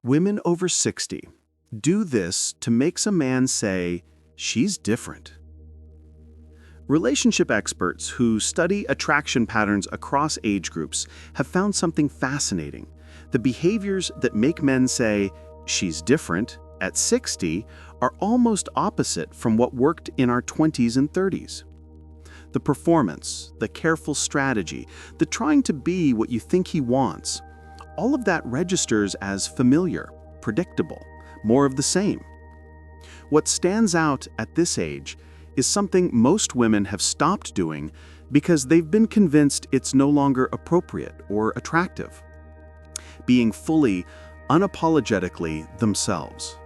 Women over 60 do this to make a man say, she's different. Relationship experts who study attraction patterns across age groups have found something fascinating. The behaviors that make men say, she's different, at 60 are almost opposite from what worked in our 20s and 30s. The performance, the careful strategy, the trying to be what you think he wants, all of that registers as familiar, predictable, more of the same. What stands out at this age is something most women have stopped doing because they've been convinced it's no longer appropriate or attractive. Being fully, unapologetically themselves.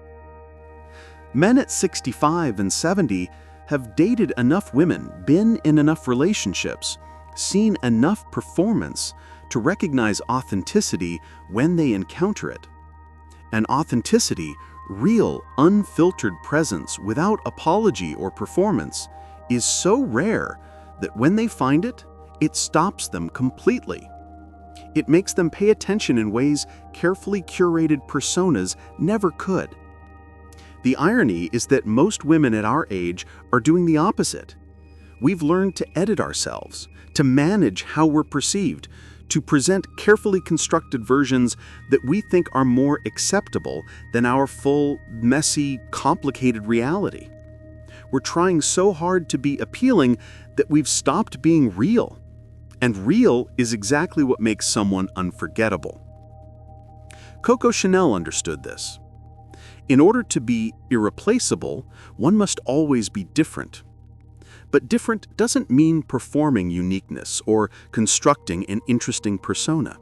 Men at 65 and 70 have dated enough women, been in enough relationships, seen enough performance to recognize authenticity when they encounter it. And authenticity, real, unfiltered presence without apology or performance, is so rare that when they find it, it stops them completely. It makes them pay attention in ways carefully curated personas never could. The irony is that most women at our age are doing the opposite. We've learned to edit ourselves, to manage how we're perceived, to present carefully constructed versions that we think are more acceptable than our full, messy, complicated reality. We're trying so hard to be appealing that we've stopped being real. And real is exactly what makes someone unforgettable. Coco Chanel understood this. In order to be irreplaceable, one must always be different. But different doesn't mean performing uniqueness or constructing an interesting persona.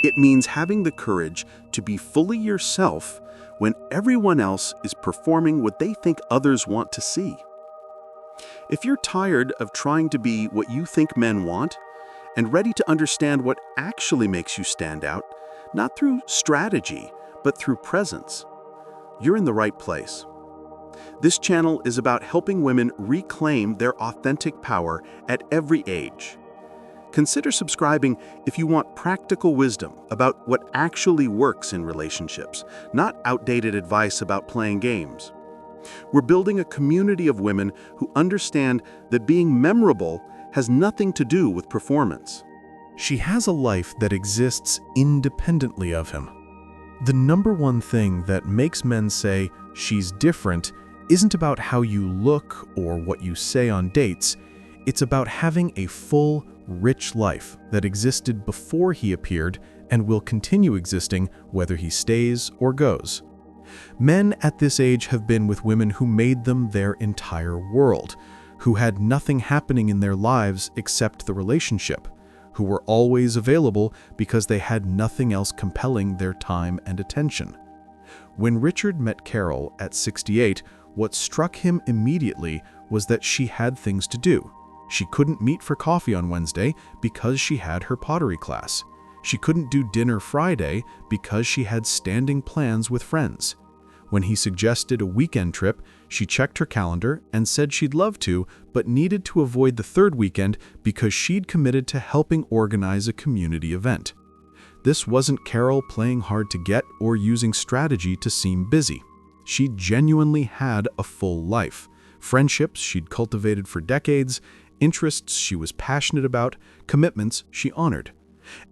It means having the courage to be fully yourself when everyone else is performing what they think others want to see. If you're tired of trying to be what you think men want, and ready to understand what actually makes you stand out, not through strategy, but through presence, you're in the right place. This channel is about helping women reclaim their authentic power at every age. Consider subscribing if you want practical wisdom about what actually works in relationships, not outdated advice about playing games. We're building a community of women who understand that being memorable has nothing to do with performance. She has a life that exists independently of him. The number one thing that makes men say she's different isn't about how you look or what you say on dates. It's about having a full, rich life that existed before he appeared and will continue existing whether he stays or goes. Men at this age have been with women who made them their entire world, who had nothing happening in their lives except the relationship, who were always available because they had nothing else compelling their time and attention. When Richard met Carol at 68, what struck him immediately was that she had things to do. She couldn't meet for coffee on Wednesday because she had her pottery class. She couldn't do dinner Friday because she had standing plans with friends. When he suggested a weekend trip, she checked her calendar and said she'd love to, but needed to avoid the third weekend because she'd committed to helping organize a community event. This wasn't Carol playing hard to get or using strategy to seem busy. She genuinely had a full life, friendships she'd cultivated for decades, interests she was passionate about, commitments she honored.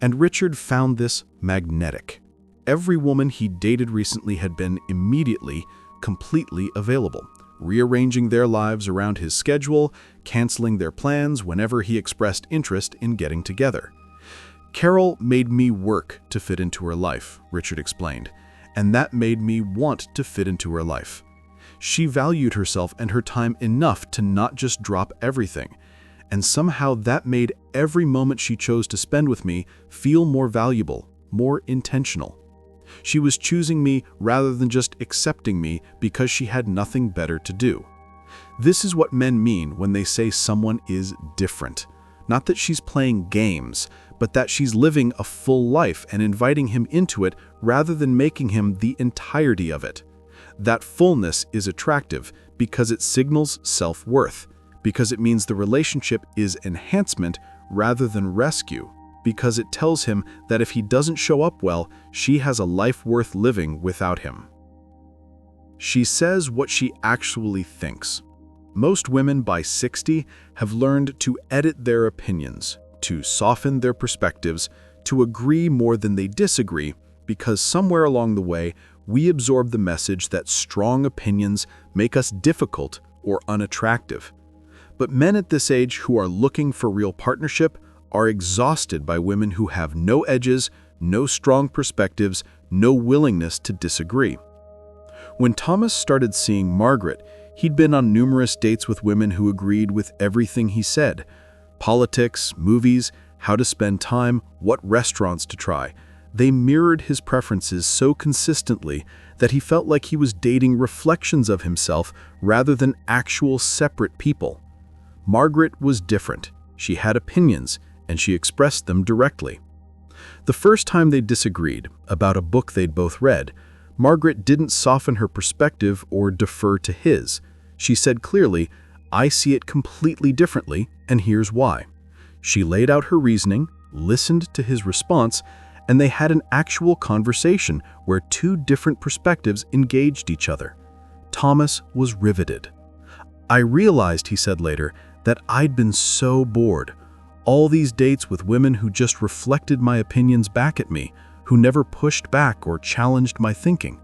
And Richard found this magnetic. Every woman he dated recently had been immediately, completely available, rearranging their lives around his schedule, canceling their plans whenever he expressed interest in getting together. Carol made me work to fit into her life, Richard explained, and that made me want to fit into her life. She valued herself and her time enough to not just drop everything, and somehow that made every moment she chose to spend with me feel more valuable, more intentional. She was choosing me rather than just accepting me because she had nothing better to do. This is what men mean when they say someone is different. Not that she's playing games, but that she's living a full life and inviting him into it rather than making him the entirety of it. That fullness is attractive because it signals self-worth, because it means the relationship is enhancement rather than rescue. because it tells him that if he doesn't show up well, she has a life worth living without him. She says what she actually thinks. Most women by 60 have learned to edit their opinions, to soften their perspectives, to agree more than they disagree, because somewhere along the way, we absorb the message that strong opinions make us difficult or unattractive. But men at this age who are looking for real partnership are exhausted by women who have no edges, no strong perspectives, no willingness to disagree. When Thomas started seeing Margaret, he'd been on numerous dates with women who agreed with everything he said. Politics, movies, how to spend time, what restaurants to try. They mirrored his preferences so consistently that he felt like he was dating reflections of himself rather than actual separate people. Margaret was different. She had opinions, and she expressed them directly. The first time they disagreed about a book they'd both read, Margaret didn't soften her perspective or defer to his. She said clearly, "I see it completely differently, and here's why." She laid out her reasoning, listened to his response, and they had an actual conversation where two different perspectives engaged each other. Thomas was riveted. "I realized," he said later, "that I'd been so bored. All these dates with women who just reflected my opinions back at me, who never pushed back or challenged my thinking.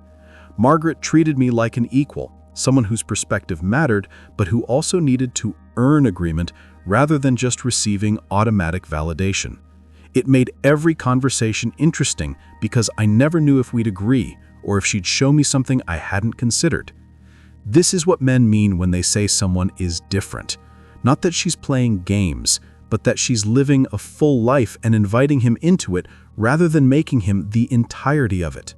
Margaret treated me like an equal, someone whose perspective mattered, but who also needed to earn agreement rather than just receiving automatic validation. It made every conversation interesting because I never knew if we'd agree or if she'd show me something I hadn't considered." This is what men mean when they say someone is different. Not that she's playing games, but that she's living a full life and inviting him into it rather than making him the entirety of it.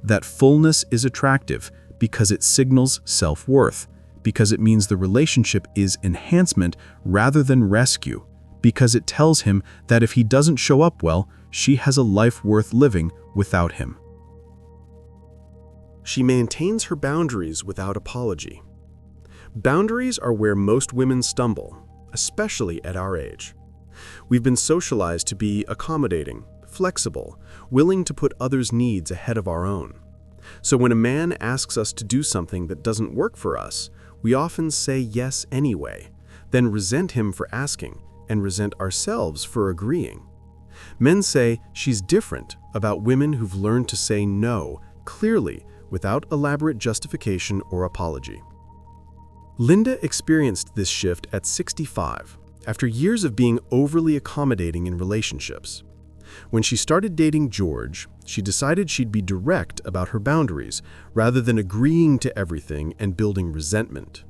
That fullness is attractive because it signals self-worth, because it means the relationship is enhancement rather than rescue, because it tells him that if he doesn't show up well, she has a life worth living without him. She maintains her boundaries without apology. Boundaries are where most women stumble, especially at our age. We've been socialized to be accommodating, flexible, willing to put others' needs ahead of our own. So when a man asks us to do something that doesn't work for us, we often say yes anyway, then resent him for asking and resent ourselves for agreeing. Men say she's different about women who've learned to say no clearly without elaborate justification or apology. Linda experienced this shift at 65, after years of being overly accommodating in relationships. When she started dating George, she decided she'd be direct about her boundaries, rather than agreeing to everything and building resentment.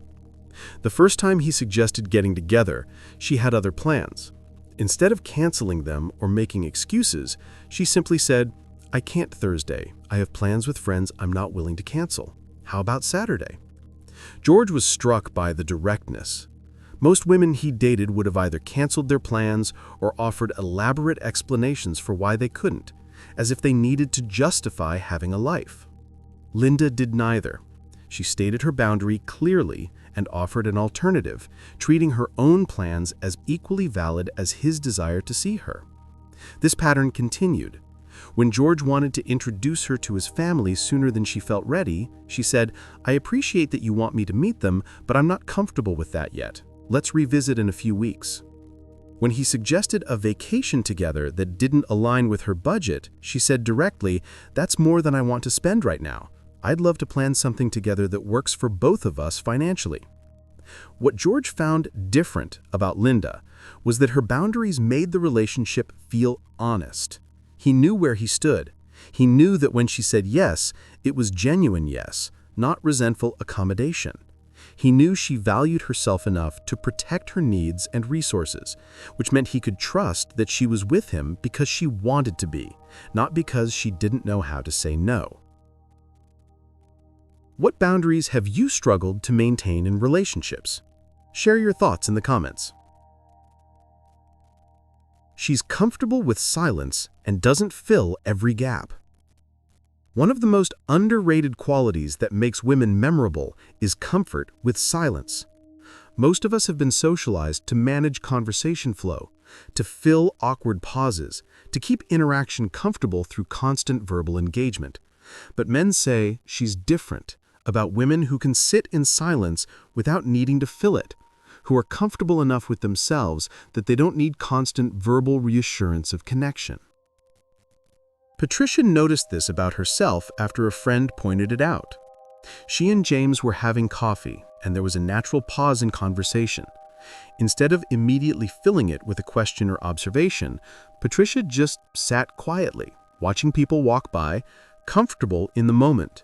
The first time he suggested getting together, she had other plans. Instead of canceling them or making excuses, she simply said, "I can't Thursday. I have plans with friends I'm not willing to cancel. How about Saturday?" George was struck by the directness. Most women he dated would have either canceled their plans or offered elaborate explanations for why they couldn't, as if they needed to justify having a life. Linda did neither. She stated her boundary clearly and offered an alternative, treating her own plans as equally valid as his desire to see her. This pattern continued. When George wanted to introduce her to his family sooner than she felt ready, she said, "I appreciate that you want me to meet them, but I'm not comfortable with that yet. Let's revisit in a few weeks." When he suggested a vacation together that didn't align with her budget, she said directly, "That's more than I want to spend right now. I'd love to plan something together that works for both of us financially." What George found different about Linda was that her boundaries made the relationship feel honest. He knew where he stood. He knew that when she said yes, it was genuine yes, not resentful accommodation. He knew she valued herself enough to protect her needs and resources, which meant he could trust that she was with him because she wanted to be, not because she didn't know how to say no. What boundaries have you struggled to maintain in relationships? Share your thoughts in the comments. She's comfortable with silence and doesn't fill every gap. One of the most underrated qualities that makes women memorable is comfort with silence. Most of us have been socialized to manage conversation flow, to fill awkward pauses, to keep interaction comfortable through constant verbal engagement. But men say she's different about women who can sit in silence without needing to fill it, who are comfortable enough with themselves that they don't need constant verbal reassurance of connection. Patricia noticed this about herself after a friend pointed it out. She and James were having coffee, and there was a natural pause in conversation. Instead of immediately filling it with a question or observation, Patricia just sat quietly, watching people walk by, comfortable in the moment.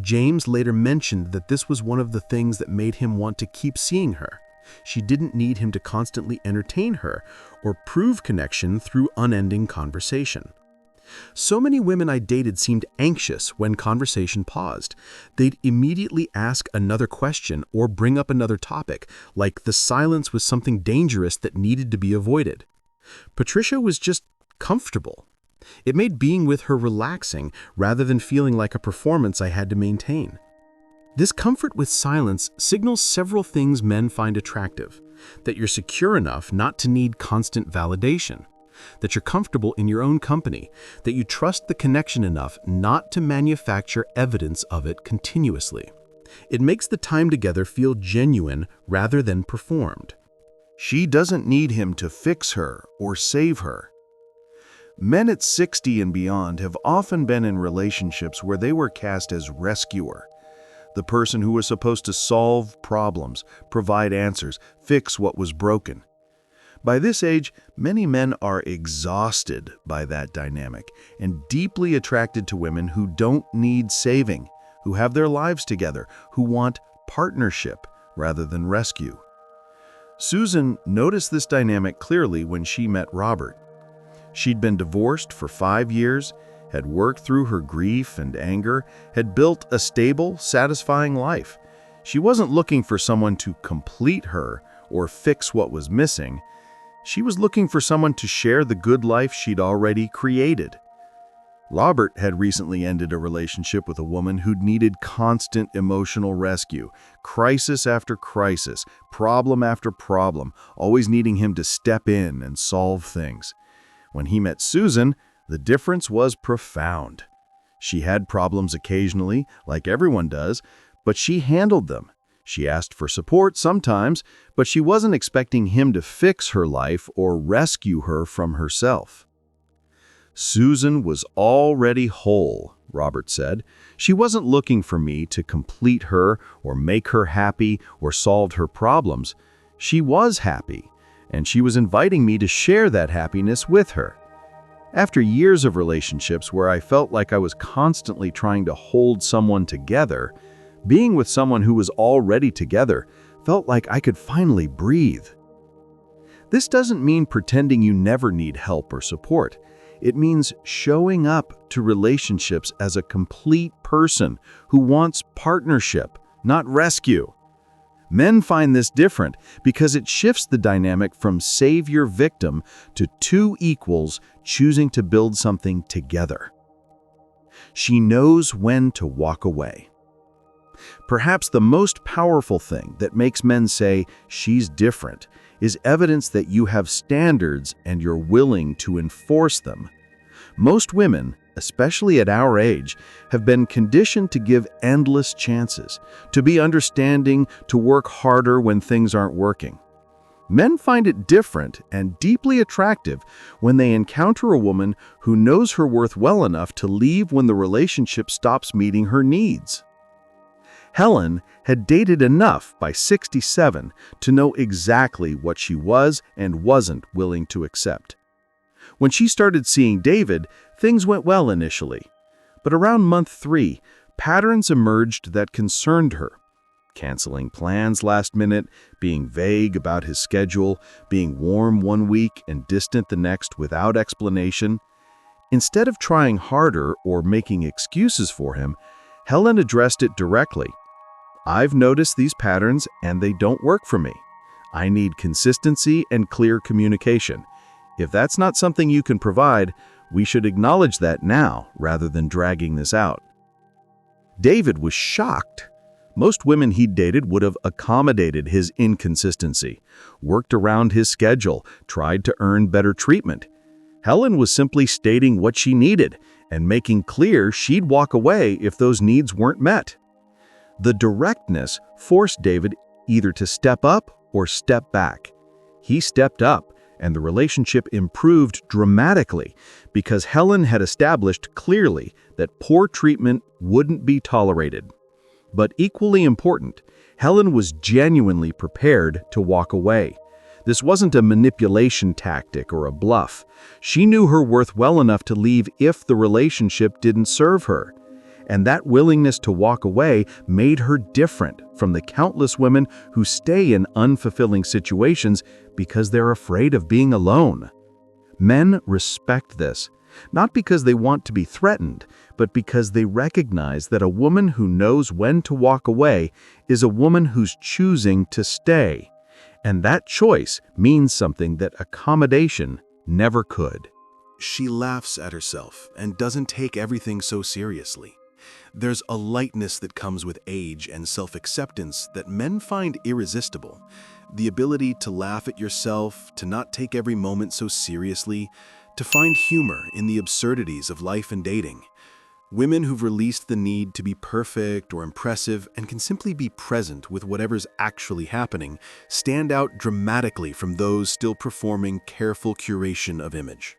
James later mentioned that this was one of the things that made him want to keep seeing her. She didn't need him to constantly entertain her or prove connection through unending conversation. So many women I dated seemed anxious when conversation paused. They'd immediately ask another question or bring up another topic, like the silence was something dangerous that needed to be avoided. Patricia was just comfortable. It made being with her relaxing rather than feeling like a performance I had to maintain. This comfort with silence signals several things men find attractive: that you're secure enough not to need constant validation, that you're comfortable in your own company, that you trust the connection enough not to manufacture evidence of it continuously. It makes the time together feel genuine rather than performed. She doesn't need him to fix her or save her. Men at 60 and beyond have often been in relationships where they were cast as rescuer, the person who was supposed to solve problems, provide answers, fix what was broken. By this age, many men are exhausted by that dynamic and deeply attracted to women who don't need saving, who have their lives together, who want partnership rather than rescue. Susan noticed this dynamic clearly when she met Robert. She'd been divorced for 5 years, had worked through her grief and anger, had built a stable, satisfying life. She wasn't looking for someone to complete her or fix what was missing. She was looking for someone to share the good life she'd already created. Robert had recently ended a relationship with a woman who'd needed constant emotional rescue, crisis after crisis, problem after problem, always needing him to step in and solve things. When he met Susan, the difference was profound. She had problems occasionally, like everyone does, but she handled them. She asked for support sometimes, but she wasn't expecting him to fix her life or rescue her from herself. Susan was already whole, Robert said. She wasn't looking for me to complete her or make her happy or solve her problems. She was happy, and she was inviting me to share that happiness with her. After years of relationships where I felt like I was constantly trying to hold someone together, being with someone who was already together felt like I could finally breathe. This doesn't mean pretending you never need help or support. It means showing up to relationships as a complete person who wants partnership, not rescue. Men find this different because it shifts the dynamic from savior-victim to two equals choosing to build something together. She knows when to walk away. Perhaps the most powerful thing that makes men say she's different is evidence that you have standards and you're willing to enforce them. Most women, especially at our age, have been conditioned to give endless chances, to be understanding, to work harder when things aren't working. Men find it different and deeply attractive when they encounter a woman who knows her worth well enough to leave when the relationship stops meeting her needs. Helen had dated enough by 67 to know exactly what she was and wasn't willing to accept. When she started seeing David, things went well initially. But around month 3, patterns emerged that concerned her. Canceling plans last minute, being vague about his schedule, being warm one week and distant the next without explanation. Instead of trying harder or making excuses for him, Helen addressed it directly. I've noticed these patterns and they don't work for me. I need consistency and clear communication. If that's not something you can provide, we should acknowledge that now rather than dragging this out. David was shocked. Most women he'd dated would have accommodated his inconsistency, worked around his schedule, tried to earn better treatment. Helen was simply stating what she needed and making clear she'd walk away if those needs weren't met. The directness forced David either to step up or step back. He stepped up, and the relationship improved dramatically because Helen had established clearly that poor treatment wouldn't be tolerated. But equally important, Helen was genuinely prepared to walk away. This wasn't a manipulation tactic or a bluff. She knew her worth well enough to leave if the relationship didn't serve her. And that willingness to walk away made her different from the countless women who stay in unfulfilling situations because they're afraid of being alone. Men respect this, not because they want to be threatened, but because they recognize that a woman who knows when to walk away is a woman who's choosing to stay. And that choice means something that accommodation never could. She laughs at herself and doesn't take everything so seriously. There's a lightness that comes with age and self-acceptance that men find irresistible. The ability to laugh at yourself, to not take every moment so seriously, to find humor in the absurdities of life and dating. Women who've released the need to be perfect or impressive and can simply be present with whatever's actually happening stand out dramatically from those still performing careful curation of image.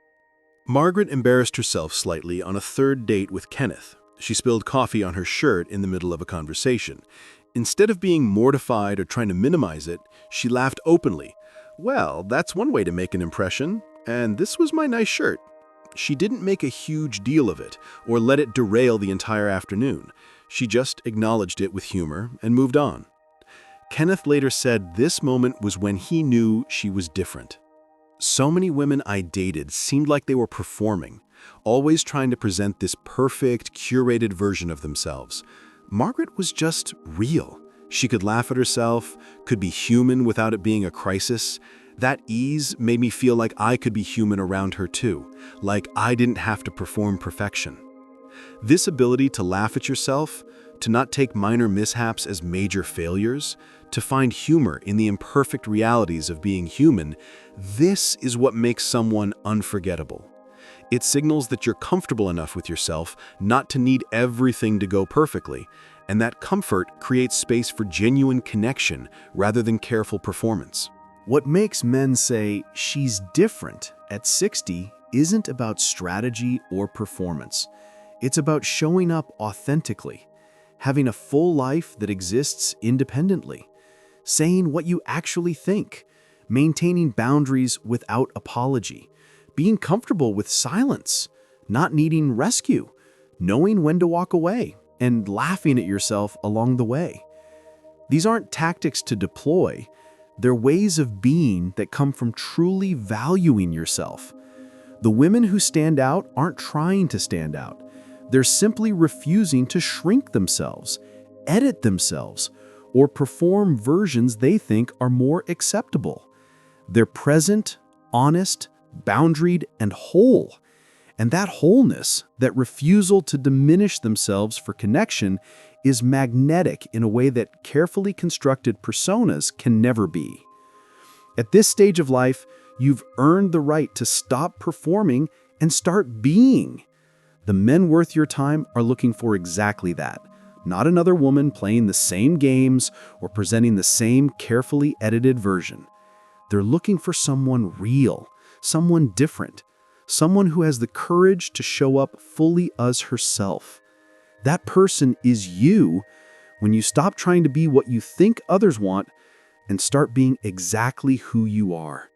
Margaret embarrassed herself slightly on a third date with Kenneth. She spilled coffee on her shirt in the middle of a conversation. Instead of being mortified or trying to minimize it, she laughed openly. "Well, that's one way to make an impression, and this was my nice shirt." She didn't make a huge deal of it or let it derail the entire afternoon. She just acknowledged it with humor and moved on. Kenneth later said this moment was when he knew she was different. So many women I dated seemed like they were performing, always trying to present this perfect, curated version of themselves. Margaret was just real. She could laugh at herself, could be human without it being a crisis. That ease made me feel like I could be human around her too, like I didn't have to perform perfection. This ability to laugh at yourself, to not take minor mishaps as major failures, to find humor in the imperfect realities of being human, this is what makes someone unforgettable. It signals that you're comfortable enough with yourself not to need everything to go perfectly, and that comfort creates space for genuine connection rather than careful performance. What makes men say, "she's different" at 60 isn't about strategy or performance. It's about showing up authentically, having a full life that exists independently, saying what you actually think, maintaining boundaries without apology, being comfortable with silence, not needing rescue, knowing when to walk away, and laughing at yourself along the way. These aren't tactics to deploy. They're ways of being that come from truly valuing yourself. The women who stand out aren't trying to stand out. They're simply refusing to shrink themselves, edit themselves, or perform versions they think are more acceptable. They're present, honest, boundaried, and whole. And that wholeness, that refusal to diminish themselves for connection, is magnetic in a way that carefully constructed personas can never be. At this stage of life, you've earned the right to stop performing and start being. The men worth your time are looking for exactly that, not another woman playing the same games or presenting the same carefully edited version. They're looking for someone real, someone different, someone who has the courage to show up fully as herself. That person is you when you stop trying to be what you think others want and start being exactly who you are.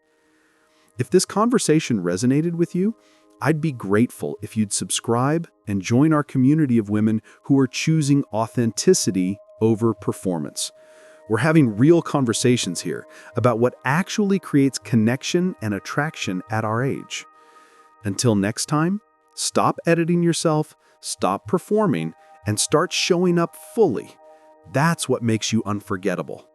If this conversation resonated with you, I'd be grateful if you'd subscribe and join our community of women who are choosing authenticity over performance. We're having real conversations here about what actually creates connection and attraction at our age. Until next time, stop editing yourself, stop performing, and start showing up fully. That's what makes you unforgettable.